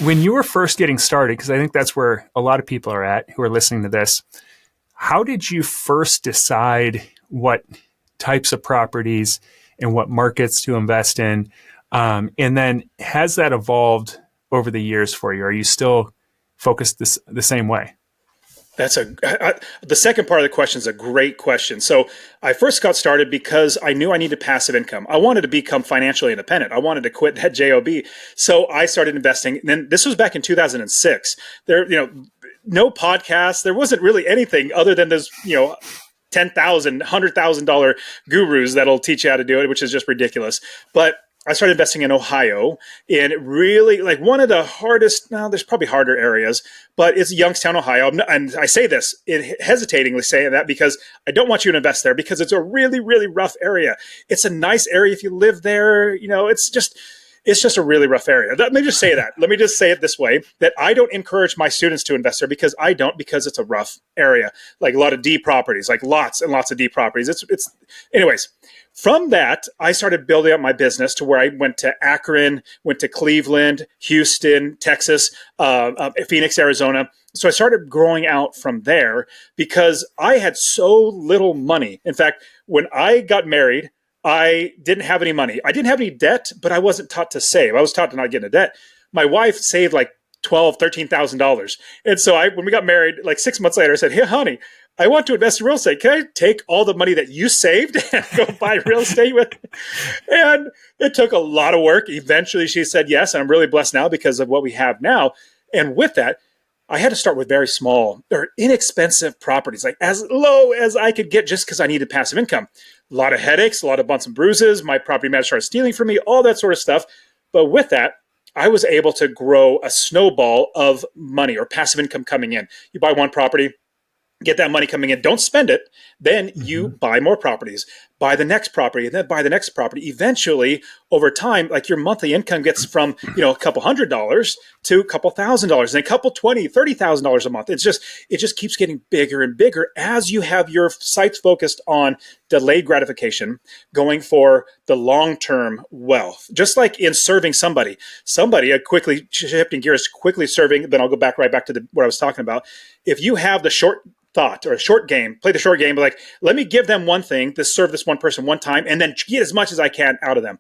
When you were first getting started, because I think that's where a lot of people are at who are listening to this, how did you first decide what types of properties and what markets to invest in? And then has that evolved over the years for you? Are you still focused the same way? The second part of the question is a great question. So I first got started because I knew I needed passive income. I wanted to become financially independent. I wanted to quit that job. So I started investing. And then this was back in 2006. No podcasts. There wasn't really anything other than those, $10,000, $100,000 gurus that'll teach you how to do it, which is just ridiculous. But I started investing in Ohio, and it really, like, one of the hardest, now there's probably harder areas, but it's Youngstown, Ohio. And I say this hesitatingly saying that because I don't want you to invest there because it's a really, really rough area. It's a nice area if you live there. It's just a really rough area. Let me just say that. Let me just say it this way, that I don't encourage my students to invest there because it's a rough area. Like a lot of D properties, like lots and lots of D properties. Anyways. From that, I started building up my business to where I went to Akron, went to Cleveland, Houston, Texas, Phoenix, Arizona. So I started growing out from there because I had so little money. In fact, when I got married, I didn't have any money. I didn't have any debt, but I wasn't taught to save. I was taught to not get into debt. My wife saved like $13,000. And so when we got married, like 6 months later, I said, "Hey, honey, I want to invest in real estate. Can I take all the money that you saved and go buy real estate with?" And it took a lot of work. Eventually she said yes. And I'm really blessed now because of what we have now. And with that, I had to start with very small or inexpensive properties, like as low as I could get just because I needed passive income. A lot of headaches, a lot of bumps and bruises. My property manager started stealing from me, all that sort of stuff. But with that, I was able to grow a snowball of money or passive income coming in. You buy one property, get that money coming in, don't spend it. Then you buy more properties, buy the next property, and then buy the next property. Eventually, over time, like your monthly income gets from, a couple $100s to a couple $1,000 and a couple $20,000, $30,000 a month. It just keeps getting bigger and bigger as you have your sights focused on delayed gratification, going for the long-term wealth. Just like in serving somebody, quickly shifting gears, quickly serving, then I'll go right back to what I was talking about. If you have the short thought or a short game, play the short game, but like, let me give them one thing to serve this one person one time and then get as much as I can out of them.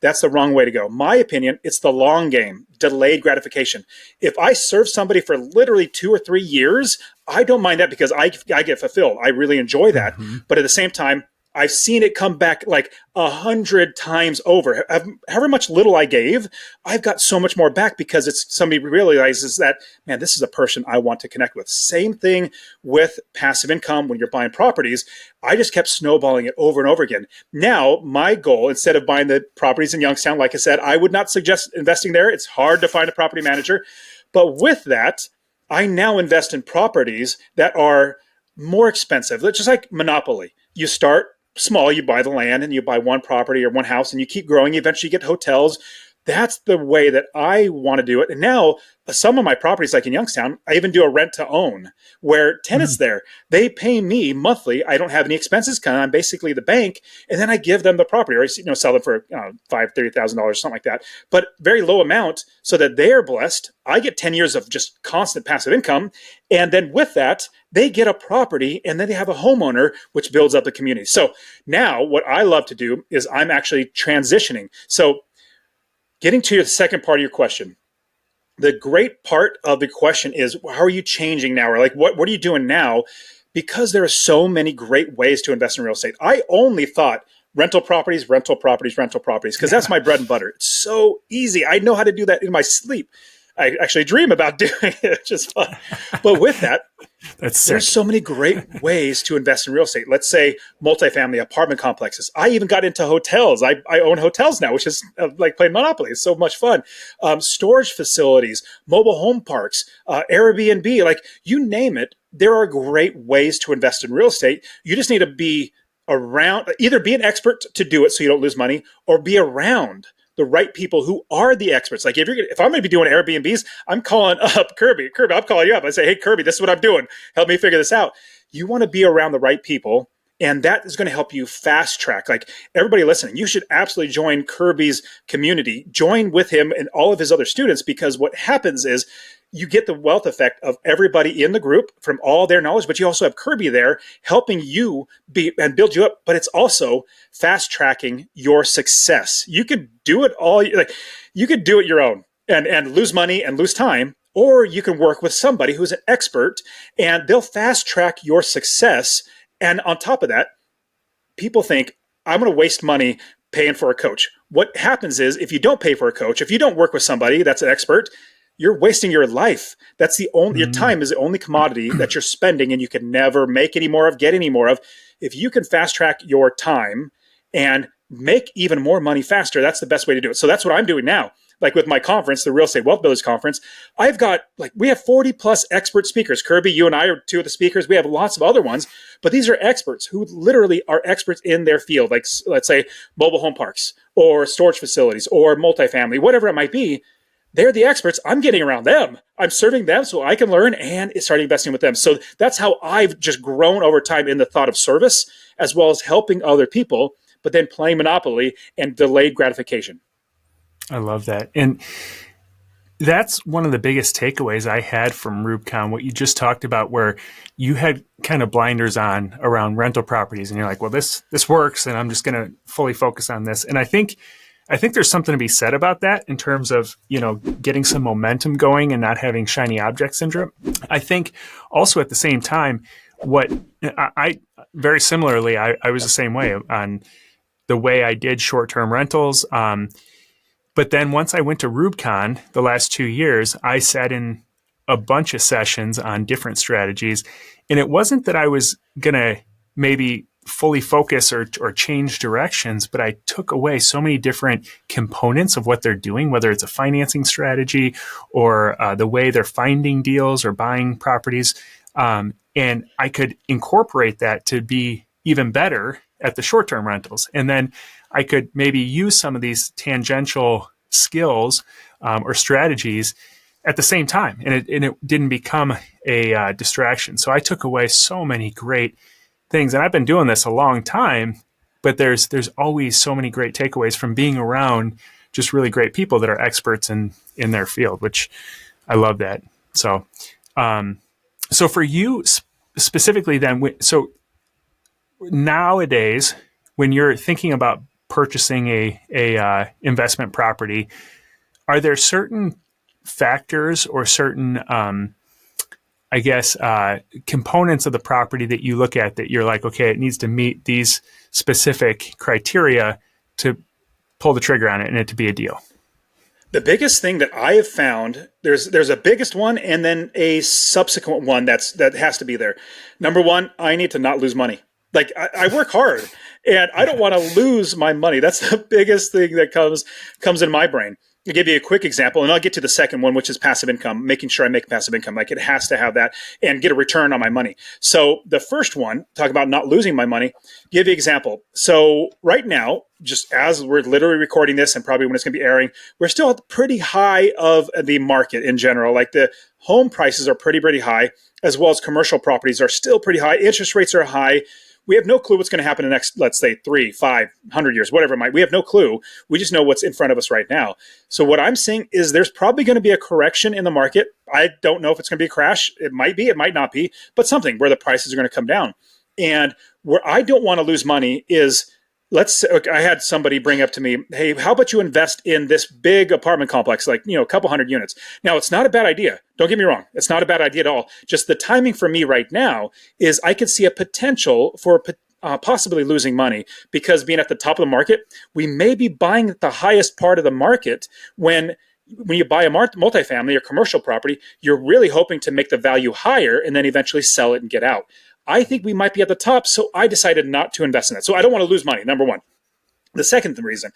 That's the wrong way to go. My opinion, it's the long game, delayed gratification. If I serve somebody for literally 2 or 3 years, I don't mind that because I get fulfilled. I really enjoy that. But at the same time, I've seen it come back like 100 times over. However much little I gave, I've got so much more back because somebody realizes that, man, this is a person I want to connect with. Same thing with passive income when you're buying properties. I just kept snowballing it over and over again. Now, my goal, instead of buying the properties in Youngstown, like I said, I would not suggest investing there. It's hard to find a property manager. But with that, I now invest in properties that are more expensive. Just like Monopoly. You start small, you buy the land and you buy one property or one house and you keep growing. Eventually you get hotels. That's the way that I want to do it. And now some of my properties, like in Youngstown, I even do a rent to own where tenants there, they pay me monthly. I don't have any expenses because I'm basically the bank. And then I give them the property or, sell them for $30,000, something like that, but very low amount so that they're blessed. I get 10 years of just constant passive income. And then with that, they get a property and then they have a homeowner, which builds up the community. So now what I love to do is I'm actually transitioning. So getting to the second part of your question, the great part of the question is, how are you changing now? Or like, what are you doing now? Because there are so many great ways to invest in real estate. I only thought rental properties, because that's my bread and butter. It's so easy. I know how to do that in my sleep. I actually dream about doing it. It's just fun. But with that, there's so many great ways to invest in real estate. Let's say multifamily apartment complexes. I even got into hotels. I own hotels now, which is like playing Monopoly. It's so much fun. Storage facilities, mobile home parks, Airbnb, like you name it. There are great ways to invest in real estate. You just need to be around, either be an expert to do it so you don't lose money, or be around the right people who are the experts. Like if I'm going to be doing Airbnbs, I'm calling up Kirby. I'm calling you up. I say, "Hey, Kirby, this is what I'm doing. Help me figure this out." You want to be around the right people And that is going to help you fast track. Like everybody listening, you should absolutely join Kirby's community, join with him and all of his other students, because what happens is you get the wealth effect of everybody in the group from all their knowledge, but you also have Kirby there helping you be and build you up. But it's also fast tracking your success. You could do it all, like you could do it your own and lose money and lose time, or you can work with somebody who's an expert and they'll fast track your success. And on top of that, people think, I'm going to waste money paying for a coach. What happens is if you don't pay for a coach, if you don't work with somebody that's an expert, you're wasting your life. That's the only, your time is the only commodity that you're spending and you can never make any more of, get any more of. If you can fast track your time and make even more money faster, that's the best way to do it. So that's what I'm doing now. Like with my conference, the Real Estate Wealth Builders Conference, I've got we have 40 plus expert speakers. Kirby, you and I are two of the speakers. We have lots of other ones, but these are experts who literally are experts in their field. Like let's say mobile home parks or storage facilities or multifamily, whatever it might be. They're the experts. I'm getting around them. I'm serving them so I can learn and start investing with them. So that's how I've just grown over time in the thought of service, as well as helping other people, but then playing Monopoly and delayed gratification. I love that. And that's one of the biggest takeaways I had from REWBCON, what you just talked about, where you had kind of blinders on around rental properties. And you're like, well, this works, and I'm just going to fully focus on this. And I think there's something to be said about that in terms of, getting some momentum going and not having shiny object syndrome. I think also at the same time, what I very similarly, I was the same way on the way I did short-term rentals. But then once I went to REWBCON the last 2 years, I sat in a bunch of sessions on different strategies. And it wasn't that I was going to maybe fully focus or change directions, but I took away so many different components of what they're doing, whether it's a financing strategy or the way they're finding deals or buying properties. And I could incorporate that to be even better at the short-term rentals. And then I could maybe use some of these tangential skills or strategies at the same time. And it didn't become a distraction. So I took away so many great things. And I've been doing this a long time, but there's always so many great takeaways from being around just really great people that are experts in their field, which I love that. So, so for you specifically then, so nowadays, when you're thinking about purchasing a investment property, are there certain factors or certain, components of the property that you look at that you're like, okay, it needs to meet these specific criteria to pull the trigger on it and it to be a deal? The biggest thing that I have found, there's a biggest one and then a subsequent one that has to be there. Number one, I need to not lose money. Like I work hard and I don't want to lose my money. That's the biggest thing that comes in my brain. I'll give you a quick example and I'll get to the second one, which is passive income, making sure I make passive income. Like it has to have that and get a return on my money. So the first one, talk about not losing my money, give you an example. So right now, just as we're literally recording this and probably when it's going to be airing, we're still at the pretty high of the market in general. Like the home prices are pretty high, as well as commercial properties are still pretty high. Interest rates are high. We have no clue what's going to happen in the next, let's say, 3, 5, 100 years, whatever it might. We have no clue. We just know what's in front of us right now. So what I'm saying is there's probably going to be a correction in the market. I don't know if it's going to be a crash. It might be, it might not be, but something where the prices are going to come down. And where I don't want to lose money is, let's say, I had somebody bring up to me, hey, how about you invest in this big apartment complex, like, a couple hundred units. Now, it's not a bad idea. Don't get me wrong. It's not a bad idea at all. Just the timing for me right now is I could see a potential for possibly losing money because being at the top of the market, we may be buying at the highest part of the market when you buy a multifamily or commercial property, you're really hoping to make the value higher and then eventually sell it and get out. I think we might be at the top, so I decided not to invest in it. So I don't want to lose money, number one. The second reason,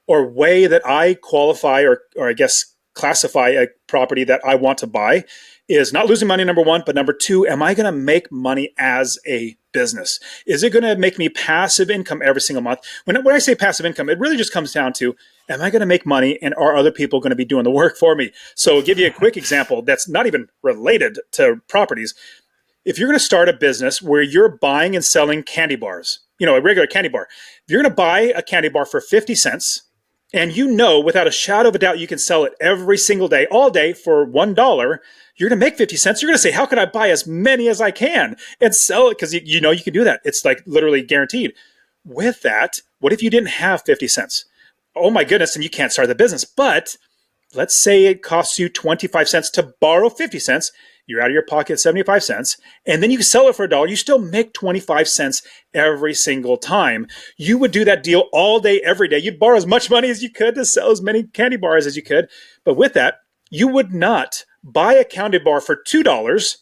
or way that I qualify or I guess classify a property that I want to buy is not losing money, number one, but number two, am I going to make money as a business? Is it going to make me passive income every single month? When I say passive income, it really just comes down to, am I going to make money and are other people going to be doing the work for me? So I'll give you a quick example that's not even related to properties. if you're going to start a business where you're buying and selling candy bars, a regular candy bar, if you're going to buy a candy bar for 50 cents and without a shadow of a doubt you can sell it every single day, all day for $1, you're going to make 50 cents. You're going to say, how can I buy as many as I can and sell it? Because you can do that. It's like literally guaranteed. With that, what if you didn't have 50 cents? Oh my goodness, and you can't start the business. But let's say it costs you 25 cents to borrow 50 cents. You're out of your pocket 75 cents, and then you sell it for $1. You still make 25 cents every single time. You would do that deal all day, every day. You'd borrow as much money as you could to sell as many candy bars as you could. But with that, you would not buy a candy bar for $2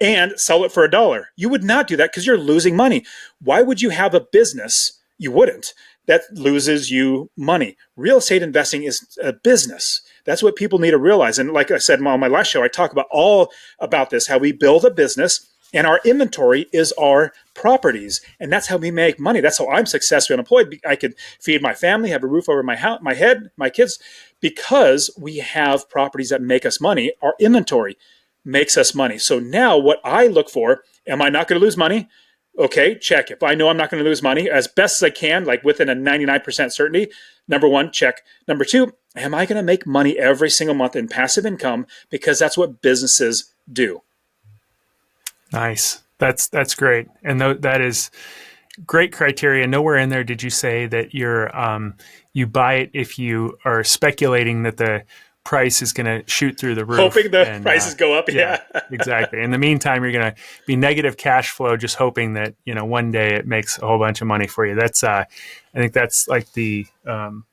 and sell it for $1. You would not do that because you're losing money. Why would you have a business? You wouldn't. That loses you money. Real estate investing is a business. That's what people need to realize. And like I said on my last show, I talk about this, how we build a business and our inventory is our properties. And that's how we make money. That's how I'm successfully unemployed. I could feed my family, have a roof over my house, my head, my kids, because we have properties that make us money. Our inventory makes us money. So now what I look for, am I not going to lose money? Okay, check. If I know I'm not going to lose money as best as I can, like within a 99% certainty, number one, check. Number two, am I going to make money every single month in passive income? Because that's what businesses do. Nice. That's great. And that is great criteria. Nowhere in there did you say that you buy it if you are speculating that the price is going to shoot through the roof. Hoping the prices go up. Yeah, exactly. In the meantime, you're going to be negative cash flow, just hoping that, one day it makes a whole bunch of money for you. That's, I think that's like the,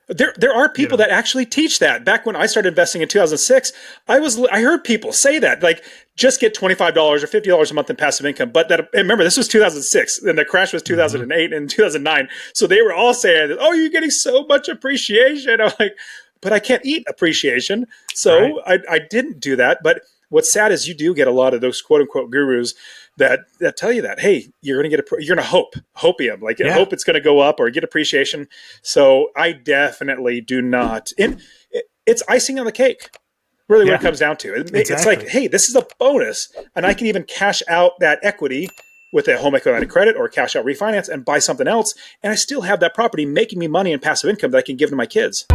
there are people that actually teach that. Back when I started investing in 2006, I heard people say that, like, just get $25 or $50 a month in passive income. But that, remember, this was 2006 and the crash was 2008 and 2009. So they were all saying that, oh, you're getting so much appreciation. I'm like, but I can't eat appreciation. So right. I didn't do that. But what's sad is you do get a lot of those quote unquote gurus that tell you that, hey, you're going to hopium, like hope it's going to go up or get appreciation. So I definitely do not. It's icing on the cake, really, what it comes down to. It's like, hey, this is a bonus. And I can even cash out that equity with a home equity line of credit or cash out refinance and buy something else. And I still have that property making me money in passive income that I can give to my kids.